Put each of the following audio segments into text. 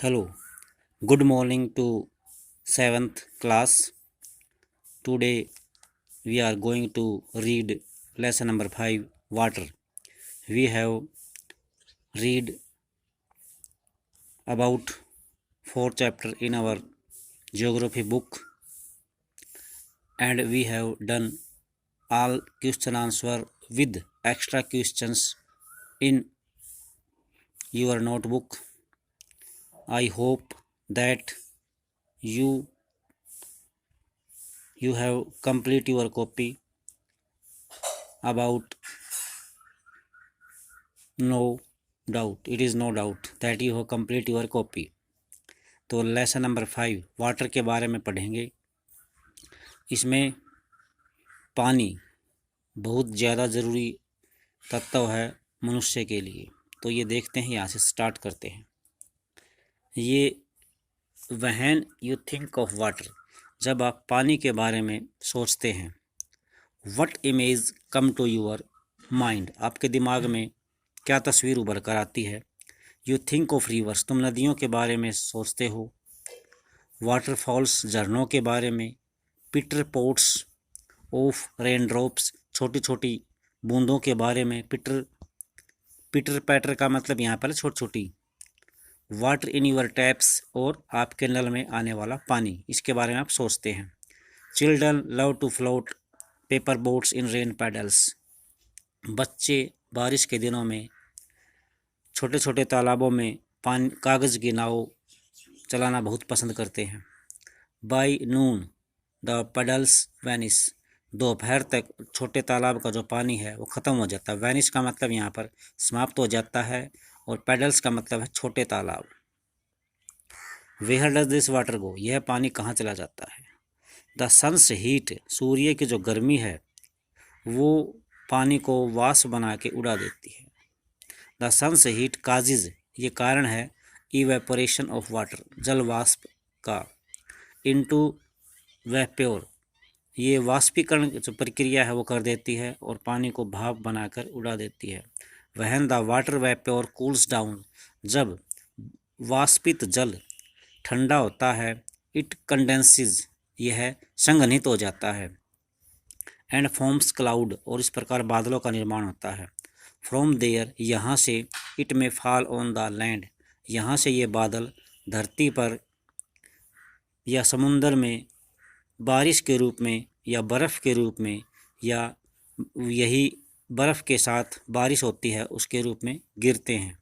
Hello, good morning to 7th class. Today we are going to read lesson number 5, water. We have read about 4 chapter in our geography book, and we have done all question answer with extra questions in your notebook. I hope that you have complete your copy. About no doubt, it is no doubt that you have complete your copy. तो lesson number 5 water के बारे में पढ़ेंगे। इसमें पानी बहुत ज़्यादा ज़रूरी तत्व है मनुष्य के लिए। तो ये देखते हैं, यहाँ से स्टार्ट करते हैं। ये when you think of water, जब आप पानी के बारे में सोचते हैं, what image come to your mind, आपके दिमाग में क्या तस्वीर उभर कर आती है। यू थिंक ऑफ रिवर्स, तुम नदियों के बारे में सोचते हो। वाटरफॉल्स, झरनों के बारे में। पिटर पोट्स ऑफ रेन ड्रॉप्स, छोटी छोटी बूंदों के बारे में। पिटर पैटर का मतलब यहाँ पर छोटी छोटी। वाटर इन यूर टैप्स, और आपके नल में आने वाला पानी, इसके बारे में आप सोचते हैं। Children love to float paper boats in rain puddles, बच्चे बारिश के दिनों में छोटे छोटे तालाबों में पानी कागज़ की नाव चलाना बहुत पसंद करते हैं। By noon the pedals vanish, दोपहर तक छोटे तालाब का जो पानी है वो ख़त्म हो जाता है। वैनिश का मतलब यहाँ पर समाप्त हो जाता है, और पेडल्स का मतलब है छोटे तालाब। Where does this water go, यह पानी कहाँ चला जाता है। द सन्स हीट, सूर्य की जो गर्मी है वो पानी को वाष्प बना के उड़ा देती है। द सन्स हीट काजिज, ये कारण है इवेपोरेशन ऑफ वाटर, जल वाष्प का। इनटू वेपोर, ये वाष्पीकरण जो प्रक्रिया है वो कर देती है और पानी को भाप बनाकर उड़ा देती है। When the water vapour cools down, जब वाष्पित जल ठंडा होता है। इट कंडेंसेस, यह संघनित हो जाता है। एंड फॉर्म्स क्लाउड, और इस प्रकार बादलों का निर्माण होता है। फ्रॉम देयर, यहाँ से। इट में फॉल ऑन द लैंड, यहाँ से ये बादल धरती पर या समुंदर में बारिश के रूप में या बर्फ़ के रूप में, या यही बर्फ़ के साथ बारिश होती है उसके रूप में गिरते हैं।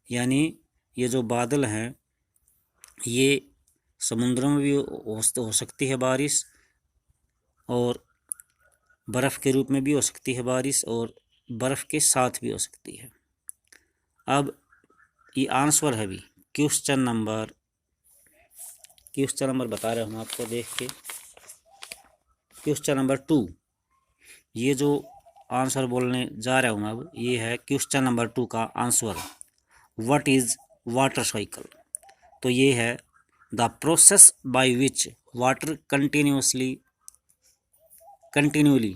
यानी ये जो बादल हैं ये समुद्रों में भी हो सकती है बारिश, और बर्फ़ के रूप में भी हो सकती है बारिश, और बर्फ़ के साथ भी हो सकती है। अब ये आंसर है भी क्वेश्चन नंबर बता रहे हम आपको, देख के। क्वेश्चन नंबर 2, ये जो आंसर बोलने जा रहा हूँ अब, ये है क्वेश्चन नंबर 2 का answer. What is water cycle, तो ये है the process by which water continually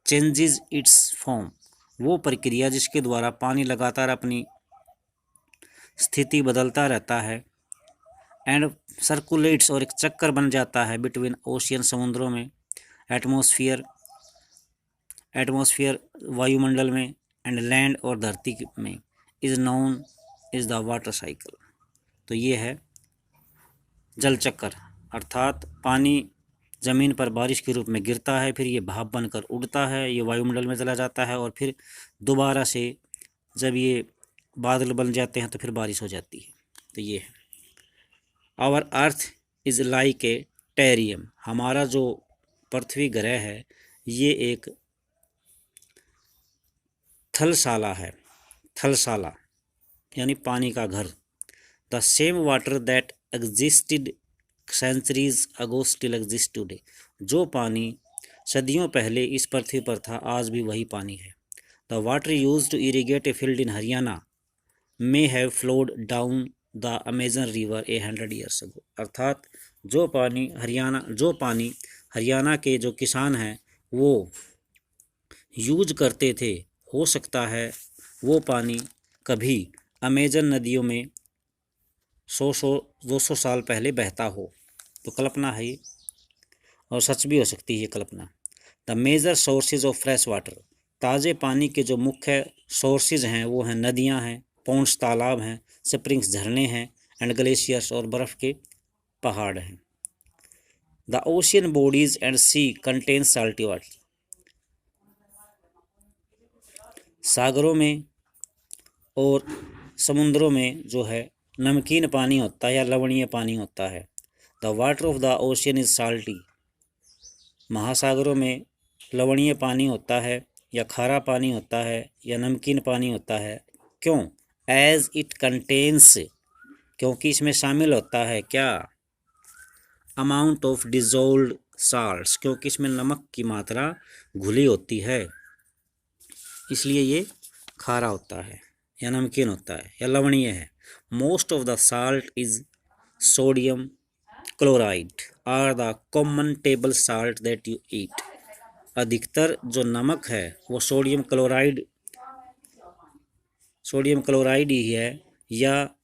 changes it's form, वो प्रक्रिया जिसके द्वारा पानी लगातार अपनी स्थिति बदलता रहता है। एंड सर्कुलेट्स, और एक चक्कर बन जाता है। बिटवीन ओशियन, समुद्रों में। एटमॉस्फेयर वायुमंडल में। एंड लैंड, और धरती में। Is known is the water cycle, तो ये है जल चक्कर। अर्थात पानी ज़मीन पर बारिश के रूप में गिरता है, फिर ये भाप बनकर उड़ता है, ये वायुमंडल में चला जाता है, और फिर दोबारा से जब ये बादल बन जाते हैं तो फिर बारिश हो जाती है। तो ये है our earth is like a terrarium, हमारा जो पृथ्वी ग्रह है ये एक थलशाला है। थलशाला यानी पानी का घर। The same water that existed centuries ago still exist today, जो पानी सदियों पहले इस पृथ्वी पर था आज भी वही पानी है। The water used to irrigate a field in Haryana may have flowed down the Amazon river 100 years ago, अर्थात जो पानी हरियाणा के जो किसान हैं वो यूज करते थे, हो सकता है वो पानी कभी अमेजन नदियों में 200 साल पहले बहता हो। तो कल्पना है ये, और सच भी हो सकती है ये कल्पना। The major sources of fresh water, ताज़े पानी के जो मुख्य सोर्सेज हैं वो हैं नदियां हैं, पॉन्ड्स तालाब हैं, स्प्रिंग्स झरने हैं, एंड ग्लेशियर्स और बर्फ़ के पहाड़ हैं। The ocean bodies and sea contain salty water, सागरों में और समुद्रों में जो है नमकीन पानी होता है या लवणीय पानी होता है। The water of the ocean is salty, महासागरों में लवणीय पानी होता है या खारा पानी होता है या नमकीन पानी होता है। क्यों? एज इट कंटेन्स, क्योंकि इसमें शामिल होता है क्या? अमाउंट ऑफ डिजोल्व्ड साल्ट्स, क्योंकि इसमें नमक की मात्रा घुली होती है, इसलिए ये खारा होता है या नमकीन होता है या लवणीय है। Most of the salt is sodium chloride or the common table salt that you eat, अधिकतर जो नमक है वो सोडियम क्लोराइड ही है, या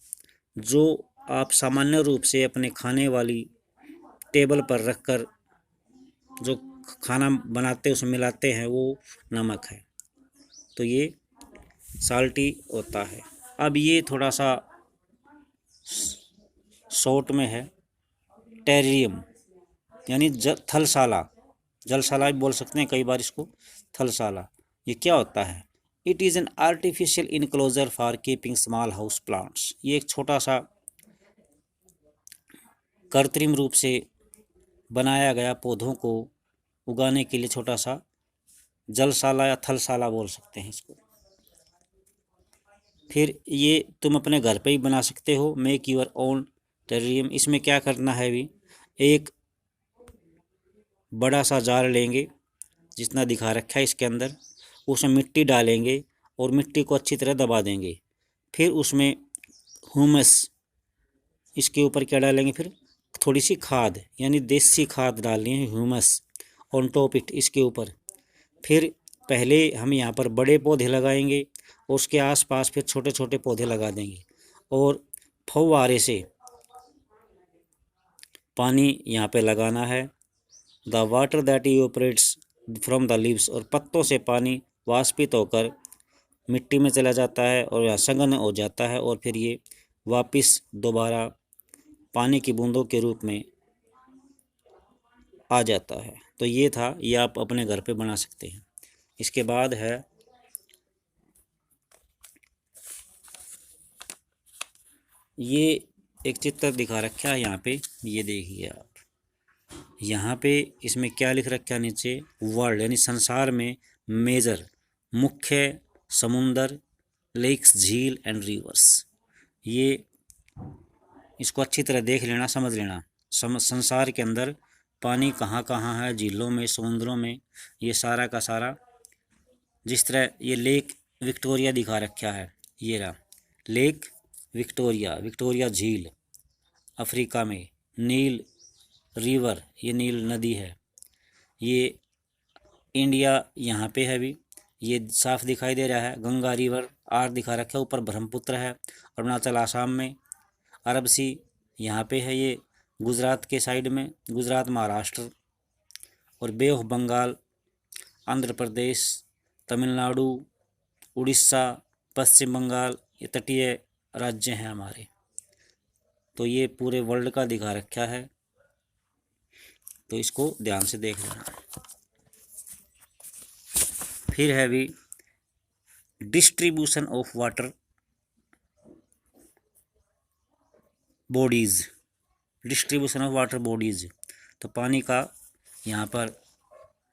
जो आप सामान्य रूप से अपने खाने वाली टेबल पर रखकर जो खाना बनाते उसमें मिलाते हैं वो नमक है। तो ये साल्टी होता है। अब ये थोड़ा सा शॉर्ट में है। टेरियम यानी थलसाला, जलसाला भी बोल सकते हैं कई बार इसको, थलसाला। ये क्या होता है? It is an artificial enclosure for keeping small house plants, ये एक छोटा सा कृत्रिम रूप से बनाया गया पौधों को उगाने के लिए छोटा सा जलसाला या थलसाला बोल सकते हैं इसको। फिर ये तुम अपने घर पे ही बना सकते हो, मेक यूर ओन टेरियम। इसमें क्या करना है भी, एक बड़ा सा जार लेंगे जितना दिखा रखा है इसके अंदर, उसमें मिट्टी डालेंगे और मिट्टी को अच्छी तरह दबा देंगे। फिर उसमें ह्यूमस, इसके ऊपर क्या डालेंगे, फिर थोड़ी सी खाद यानी देसी खाद डालनी है, ह्यूमस ऑन टॉप इट, इसके ऊपर। फिर पहले हम यहाँ पर बड़े पौधे लगाएंगे और उसके आसपास फिर छोटे छोटे पौधे लगा देंगे, और फव्वारे से पानी यहाँ पे लगाना है। The water that evaporates from the leaves, और पत्तों से पानी वाष्पित होकर मिट्टी में चला जाता है और यहाँ सघन हो जाता है, और फिर ये वापस दोबारा पानी की बूंदों के रूप में आ जाता है। तो ये था, ये आप अपने घर पे बना सकते हैं। इसके बाद है ये एक चित्र दिखा रखा है यहाँ पे, ये देखिए आप यहाँ पे, इसमें क्या लिख रखा है नीचे, वर्ल्ड यानी संसार में मेजर मुख्य समुंदर, लेक्स झील एंड रिवर्स। ये इसको अच्छी तरह देख लेना, समझ लेना। संसार के अंदर पानी कहाँ कहाँ है, झीलों में, समुद्रों में, ये सारा का सारा। जिस तरह ये लेक विक्टोरिया दिखा रखा है, ये रहा लेक विक्टोरिया, विक्टोरिया झील अफ्रीका में। नील रिवर, ये नील नदी है। ये इंडिया यहाँ पे है भी, ये साफ दिखाई दे रहा है। गंगा रिवर आर दिखा रखा है, ऊपर ब्रह्मपुत्र है। अरुणाचल आसाम में, अरब सी यहाँ पे है, ये गुजरात के साइड में, गुजरात महाराष्ट्र, और बे ऑफ बंगाल आंध्र प्रदेश, तमिलनाडु, उड़ीसा, पश्चिम बंगाल, ये तटीय राज्य हैं हमारे। तो ये पूरे वर्ल्ड का दिखा रखा है, तो इसको ध्यान से देख लेना। फिर है भी distribution of water bodies, distribution of water bodies. तो पानी का यहाँ पर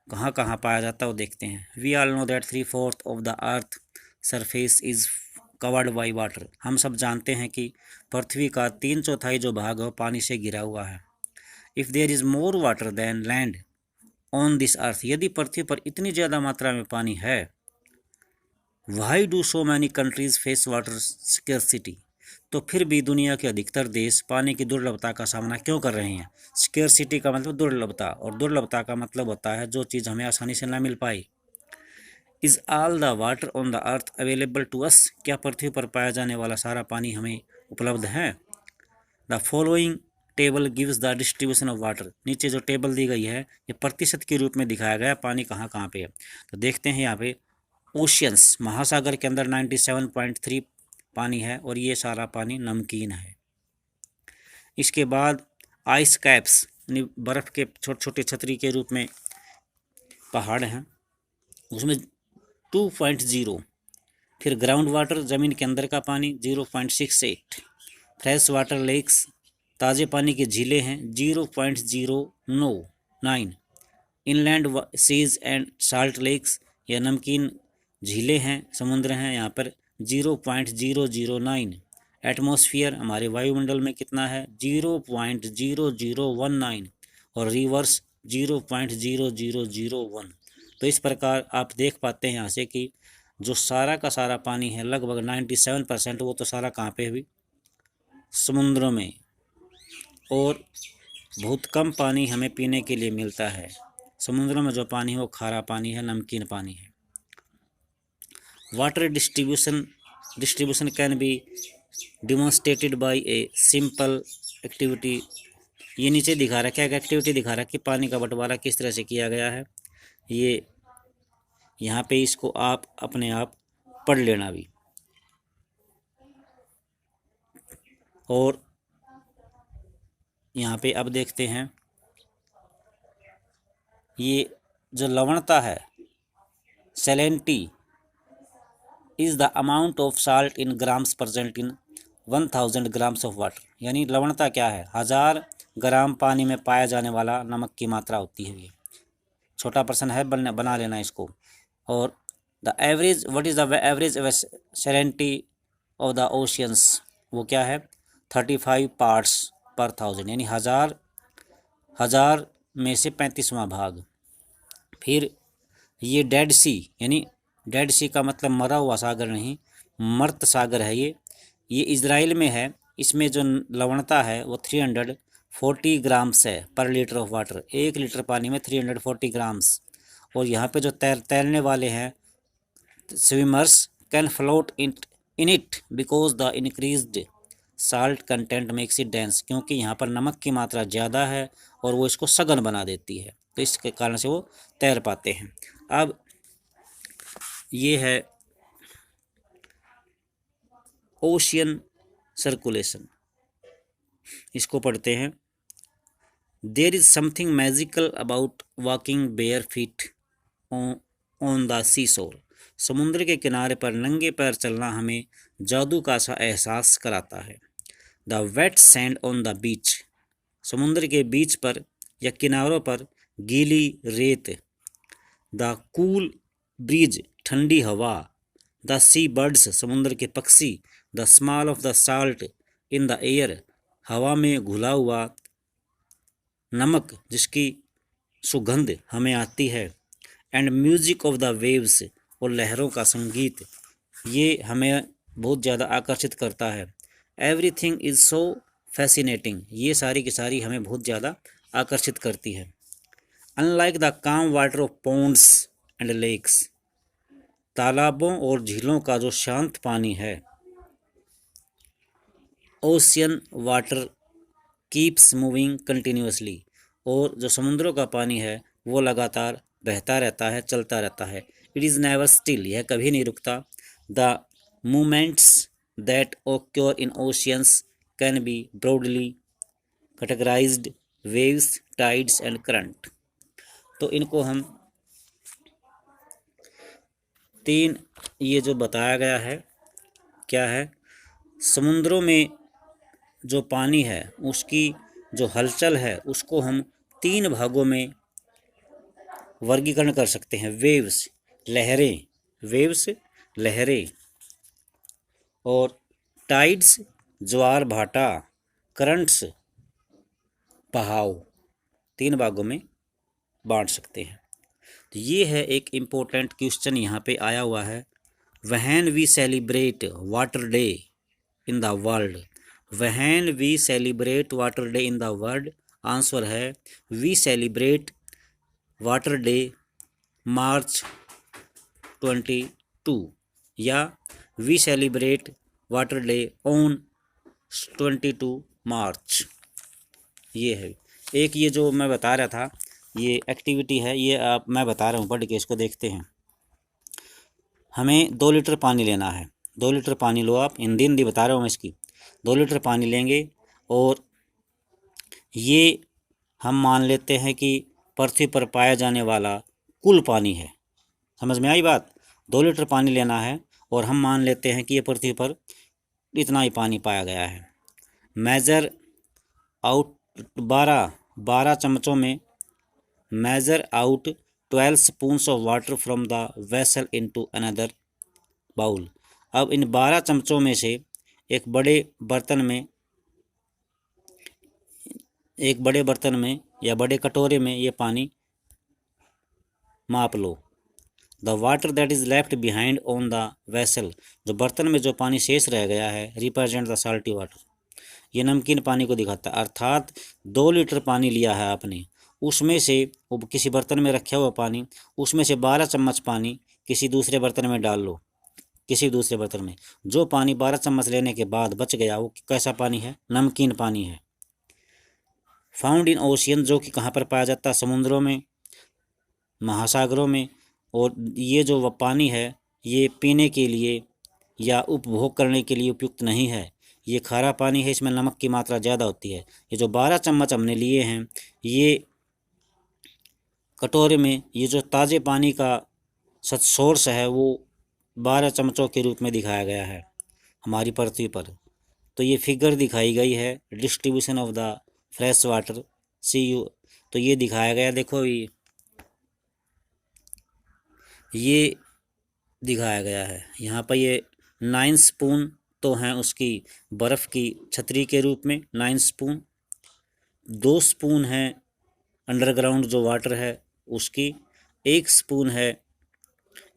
कहाँ कहाँ पाया जाता है वो देखते हैं। We all know that 3/4 of the earth surface is covered by water, हम सब जानते हैं कि पृथ्वी का 3/4 जो भाग है वो पानी से घिरा हुआ है। If there is more water than land on this earth, यदि पृथ्वी पर इतनी ज़्यादा मात्रा में पानी है, why do so many countries face water scarcity, तो फिर भी दुनिया के अधिकतर देश पानी की दुर्लभता का सामना क्यों कर रहे हैं? स्केर्सिटी का मतलब दुर्लभता, और दुर्लभता का मतलब होता है जो चीज़ हमें आसानी से ना मिल पाए। Is all the water on the earth available to us, क्या पृथ्वी पर पाया जाने वाला सारा पानी हमें उपलब्ध है? The following table gives the distribution of water. नीचे जो टेबल दी गई है ये प्रतिशत के रूप में दिखाया गया पानी कहाँ कहाँ पे है। तो देखते हैं यहाँ पे ओशियंस महासागर के अंदर 97.3 पानी है और ये सारा पानी नमकीन है। इसके बाद आइस कैप्स यानी बर्फ़ के छोटे छोटे छतरी के रूप में पहाड़ हैं, उसमें 2.0। फिर ग्राउंड वाटर ज़मीन के अंदर का पानी 0.68। फ्रेश वाटर लेक्स ताज़े पानी की झीलें हैं 0.009। Inland seas and salt lakes या नमकीन झीलें हैं समुद्र हैं यहाँ पर 0.009। एटमॉस्फेयर हमारे वायुमंडल में कितना है 0.0019 और रिवर्स 0.0001। तो इस प्रकार आप देख पाते हैं यहाँ से कि जो सारा का सारा पानी है लगभग 97% वो तो सारा कहाँ पे है, समुद्रों में, और बहुत कम पानी हमें पीने के लिए मिलता है। समुद्रों में जो पानी है वो खारा पानी है, नमकीन पानी है। Water distribution can be demonstrated by a simple activity. ये नीचे दिखा रखा है, एक एक्टिविटी दिखा रखा है कि पानी का बंटवारा किस तरह से किया गया है। ये यहाँ पे इसको आप अपने आप पढ़ लेना भी। और यहाँ पे अब देखते हैं ये जो लवणता है salinity is the amount of salt in grams present in 1000 grams of water. यानी लवणता क्या है 1000 ग्राम पानी में पाया जाने वाला नमक की मात्रा होती है। ये छोटा प्रश्न है, बना लेना इसको। और the average what is the average salinity of the oceans, वो क्या है 35 पार्ट्स पर 1000 यानी हजार में से 35वां भाग। फिर ये डेड सी यानी डेड सी का मतलब मरा हुआ सागर नहीं, मर्त सागर है ये इजराइल में है। इसमें जो लवणता है वो 340 ग्राम्स है पर लीटर ऑफ वाटर। 1 लीटर पानी में 340 ग्राम्स। और यहाँ पे जो तैरने वाले हैं swimmers can float in it because the increased salt content makes it dense, क्योंकि यहाँ पर नमक की मात्रा ज़्यादा है और वो इसको सघन बना देती है, तो इसके कारण से वो तैर पाते हैं। अब ये है ओशियन सर्कुलेशन, इसको पढ़ते हैं। There is something magical about walking bare feet on the sea shore. समुद्र के किनारे पर नंगे पैर चलना हमें जादू का सा एहसास कराता है। The wet sand on the beach, समुद्र के बीच पर या किनारों पर गीली रेत। द कूल ब्रीज, ठंडी हवा। द सी बर्ड्स, समुद्र के पक्षी। The smell of the salt in the air, हवा में घुला हुआ नमक जिसकी सुगंध हमें आती है। And music of the waves, और लहरों का संगीत, ये हमें बहुत ज़्यादा आकर्षित करता है। एवरीथिंग इज़ सो फैसिनेटिंग, ये सारी की सारी हमें बहुत ज़्यादा आकर्षित करती है। Unlike the calm water of ponds and lakes, तालाबों और झीलों का जो शांत पानी है। Ocean water keeps moving continuously, और जो समुद्रों का पानी है वो लगातार बहता रहता है, चलता रहता है। इट इज़ नेवर स्टिल, यह कभी नहीं रुकता। The movements that occur in oceans can be broadly categorized waves, tides and current। तो इनको हम 3 ये जो बताया गया है क्या है, समुद्रों में जो पानी है उसकी जो हलचल है उसको हम 3 भागों में वर्गीकरण कर सकते हैं। वेव्स लहरें, और टाइड्स ज्वार भाटा, करंट्स बहाव, 3 भागों में बांट सकते हैं। तो ये है एक इम्पोर्टेंट क्वेश्चन यहाँ पे आया हुआ है। When we celebrate water day in the world, when we celebrate water day in the world, answer है we celebrate water day March 22, या we celebrate water day on 22 March. ये है एक, ये जो मैं बता रहा था ये एक्टिविटी है, ये आप मैं बता रहा हूँ, पढ़ के इसको देखते हैं। हमें 2 लीटर पानी लेना है, 2 लीटर पानी लो आप, हिंदी हिंदी बता रहा हूँ मैं इसकी। 2 लीटर पानी लेंगे और ये हम मान लेते हैं कि पृथ्वी पर पाया जाने वाला कुल पानी है। समझ में आई बात? 2 लीटर पानी लेना है और हम मान लेते हैं कि ये पृथ्वी पर इतना ही पानी पाया गया है। मेजर आउट 12 चम्मचों में measure out 12 spoons of water from the vessel into another bowl. अब इन 12 चमचों में से एक बड़े बर्तन में या बड़े कटोरे में ये पानी माप लो। The water that is left behind on the vessel, जो बर्तन में जो पानी शेष रह गया है, रिप्रेजेंट द साल्टी वाटर, ये नमकीन पानी को दिखाता है। अर्थात 2 लीटर पानी लिया है आपने, उसमें से वो किसी बर्तन में रखा हुआ पानी, उसमें से 12 चम्मच पानी किसी दूसरे बर्तन में डाल लो। किसी दूसरे बर्तन में जो पानी 12 चम्मच लेने के बाद बच गया वो कैसा पानी है? नमकीन पानी है। फाउंड इन ओशियन, जो कि कहाँ पर पाया जाता है? समुद्रों में, महासागरों में। और ये जो पानी है ये पीने के लिए या उपभोग करने के लिए उपयुक्त नहीं है, ये खारा पानी है, इसमें नमक की मात्रा ज़्यादा होती है। ये जो 12 चम्मच हमने लिए हैं, ये कटोरे में ये जो ताज़े पानी का सोर्स है वो 12 चम्मचों के रूप में दिखाया गया है हमारी पृथ्वी पर। तो ये फिगर दिखाई गई है distribution of the fresh water CU। तो ये दिखाया गया, देखो ये दिखाया गया है यहाँ पर। ये 9 स्पून तो हैं उसकी बर्फ़ की छतरी के रूप में, 9 स्पून। 2 स्पून है अंडरग्राउंड जो वाटर है उसकी। 1 स्पून है,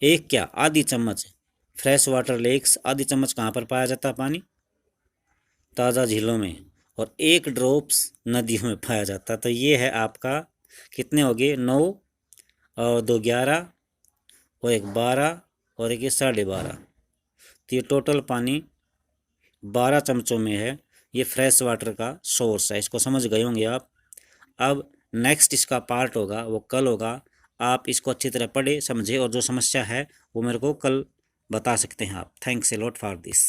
एक क्या आधी चम्मच फ्रेश वाटर लेक्स, आधी चम्मच कहाँ पर पाया जाता है पानी? ताज़ा झीलों में। और 1 ड्रॉप्स नदियों में पाया जाता है। तो ये है आपका, कितने हो गए? 9 और 2 11 और 1 12 और 1 12.5। तो ये टोटल पानी 12 चमचों में है। ये फ्रेश वाटर का सोर्स है, इसको समझ गए होंगे आप। अब नेक्स्ट इसका पार्ट होगा वो कल होगा। आप इसको अच्छी तरह पढ़े समझे और जो समस्या है वो मेरे को कल बता सकते हैं आप। Thanks a lot for this.